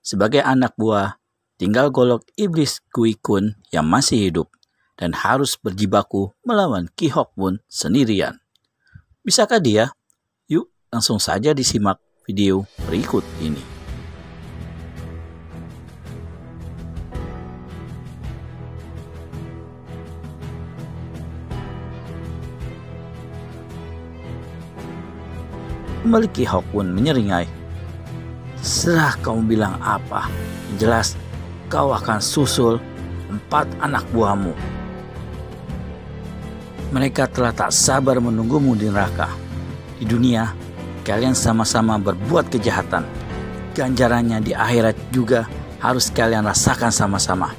sebagai anak buah, tinggal golok iblis Kui Kun yang masih hidup dan harus berjibaku melawan Ki Hok Bun sendirian. Bisakah dia? Yuk langsung saja disimak video berikut ini. Kembali Ki Hok Bun menyeringai. Serah kamu bilang apa, yang jelas kau akan susul 4 anak buahmu. Mereka telah tak sabar menunggumu di neraka. Di dunia, kalian sama-sama berbuat kejahatan. Ganjarannya di akhirat juga harus kalian rasakan sama-sama.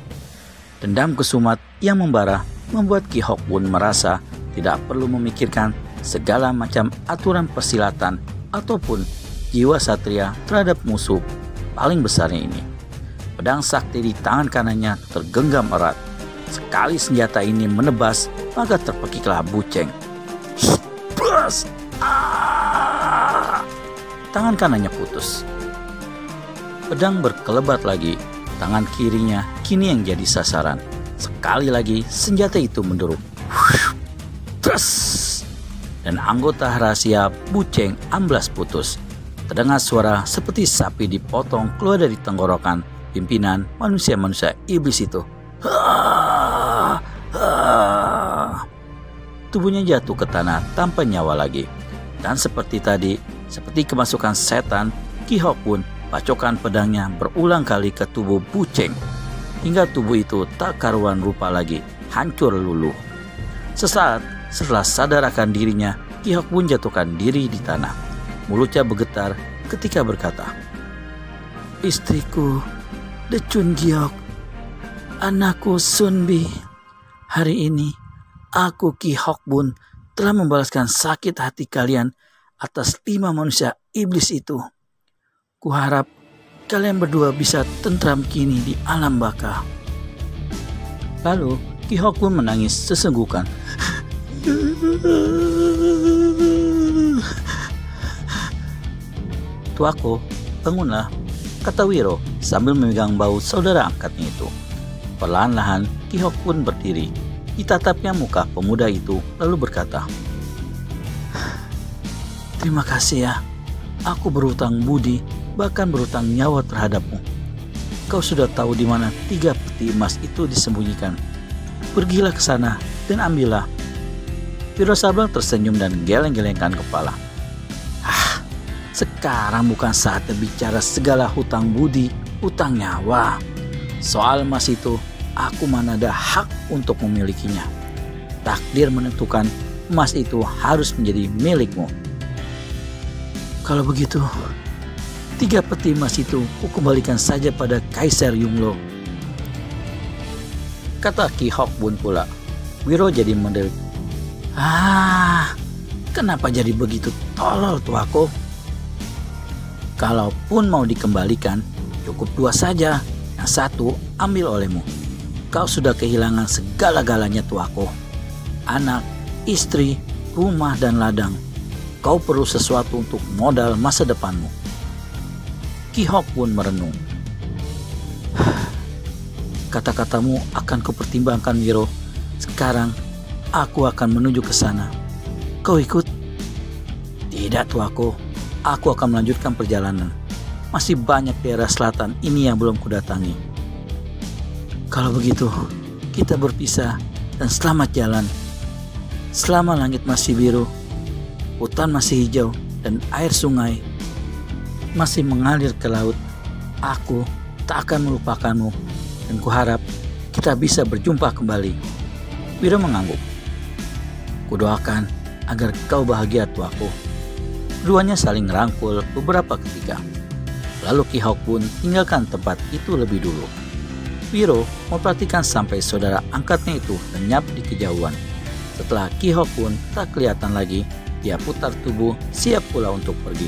Dendam kesumat yang membara membuat Ki Hok Bun merasa tidak perlu memikirkan segala macam aturan persilatan ataupun jiwa satria terhadap musuh paling besarnya ini. Pedang sakti di tangan kanannya tergenggam erat. Sekali senjata ini menebas, maka terpekiklah Buceng. Tangan kanannya putus. Pedang berkelebat lagi. Tangan kirinya kini yang jadi sasaran. Sekali lagi senjata itu menderu. Dan anggota rahasia Buceng amblas putus. Terdengar suara seperti sapi dipotong keluar dari tenggorokan pimpinan manusia-manusia iblis itu. Tubuhnya jatuh ke tanah tanpa nyawa lagi. Dan seperti tadi, seperti kemasukan setan, Ki Hok Bun pacokan pedangnya berulang kali ke tubuh Buceng, hingga tubuh itu tak karuan rupa lagi, hancur luluh. Sesaat setelah sadar akan dirinya, Ki Hok Bun jatuhkan diri di tanah. Mulutnya bergetar ketika berkata, "Istriku, De Chun Giok, anakku Sun Bi, hari ini aku Ki Hok Bun telah membalaskan sakit hati kalian atas 5 manusia iblis itu. Kuharap kalian berdua bisa tentram kini di alam baka." Lalu Ki Hok Bun menangis sesenggukan. "Tuako, bangunlah," kata Wiro sambil memegang bahu saudara angkatnya itu. Perlahan-lahan Ki Hok Bun berdiri. Ditatapnya muka pemuda itu lalu berkata, "Terima kasih ya. Aku berutang budi, bahkan berutang nyawa terhadapmu. Kau sudah tahu di mana 3 peti emas itu disembunyikan. Pergilah ke sana dan ambillah." Wiro Sableng tersenyum dan geleng-gelengkan kepala. Sekarang bukan saatnya bicara segala hutang budi, hutang nyawa. Soal emas itu, aku mana ada hak untuk memilikinya. Takdir menentukan emas itu harus menjadi milikmu. Kalau begitu, 3 peti emas itu kukembalikan saja pada Kaisar Yunglo, kata Ki Hok Bun pula. Wiro jadi mendelik. Kenapa jadi begitu tolol tuaku? Kalaupun mau dikembalikan, cukup 2 saja. Yang 1 ambil olehmu. Kau sudah kehilangan segala-galanya tuaku. Anak, istri, rumah dan ladang. Kau perlu sesuatu untuk modal masa depanmu. Ki Hok Bun merenung. Kata-katamu akan kupertimbangkan, Wiro. Sekarang aku akan menuju ke sana. Kau ikut? Tidak tuaku. Aku akan melanjutkan perjalanan. Masih banyak daerah selatan ini yang belum kudatangi. Kalau begitu, kita berpisah dan selamat jalan. Selama langit masih biru, hutan masih hijau, dan air sungai masih mengalir ke laut, aku tak akan melupakanmu dan kuharap kita bisa berjumpa kembali. Wiro mengangguk. Kudoakan agar kau bahagia tuaku. Keduanya saling rangkul beberapa ketika. Lalu Ki Hok Bun tinggalkan tempat itu lebih dulu. Wiro memperhatikan sampai saudara angkatnya itu lenyap di kejauhan. Setelah Ki Hok Bun tak kelihatan lagi, dia putar tubuh siap pula untuk pergi.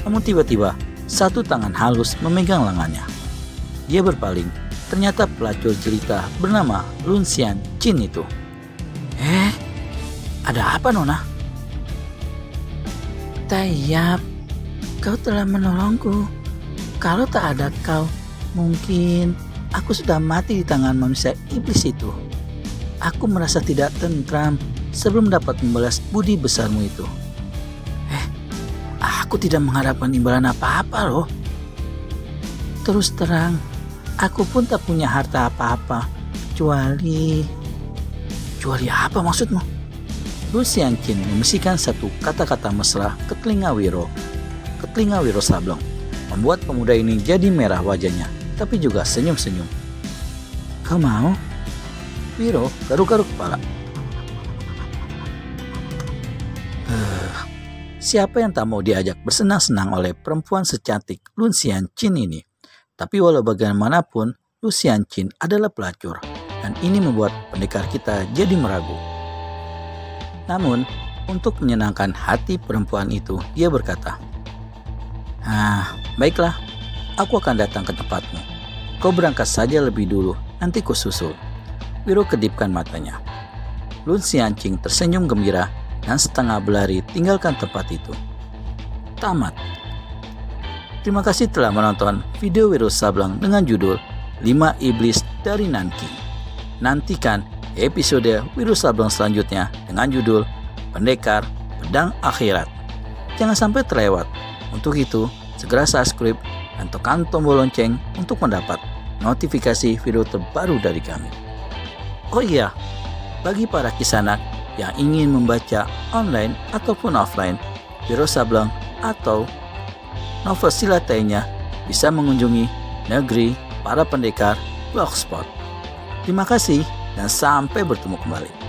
Namun tiba-tiba satu tangan halus memegang lengannya. Dia berpaling, ternyata pelacur jelita bernama Lun Xian Chin itu. Ada apa Nona? Tayyab, kau telah menolongku. Kalau tak ada kau, Mungkin aku sudah mati di tangan manusia iblis itu. Aku merasa tidak tentram sebelum dapat membalas budi besarmu itu. Aku tidak mengharapkan imbalan apa-apa loh. Terus terang, aku pun tak punya harta apa-apa. Kecuali apa maksudmu? Lucian Chin membisikkan satu kata-kata mesra ke telinga Wiro. Ke telinga Wiro Sableng, membuat pemuda ini jadi merah wajahnya, tapi juga senyum-senyum. Kau mau? Wiro garuk-garuk kepala. Siapa yang tak mau diajak bersenang-senang oleh perempuan secantik Lucian Chin ini? Tapi walau bagaimanapun, Lucian Chin adalah pelacur, dan ini membuat pendekar kita jadi meragu. Namun, untuk menyenangkan hati perempuan itu, dia berkata, baiklah, aku akan datang ke tempatmu. Kau berangkat saja lebih dulu, nanti ku susul. Wiro kedipkan matanya. Lucian Chin tersenyum gembira dan setengah berlari tinggalkan tempat itu. Tamat. Terima kasih telah menonton video Wiro Sableng dengan judul 5 Iblis dari Nanking. Nantikan episode Wiro Sableng selanjutnya dengan judul Pendekar Pedang Akhirat. Jangan sampai terlewat. Untuk itu, segera subscribe dan tekan tombol lonceng untuk mendapat notifikasi video terbaru dari kami. Oh iya, bagi para kisanak yang ingin membaca online ataupun offline Wiro Sableng atau novel silat lainnya, bisa mengunjungi Negeri Para Pendekar Blogspot. Terima kasih dan sampai bertemu kembali.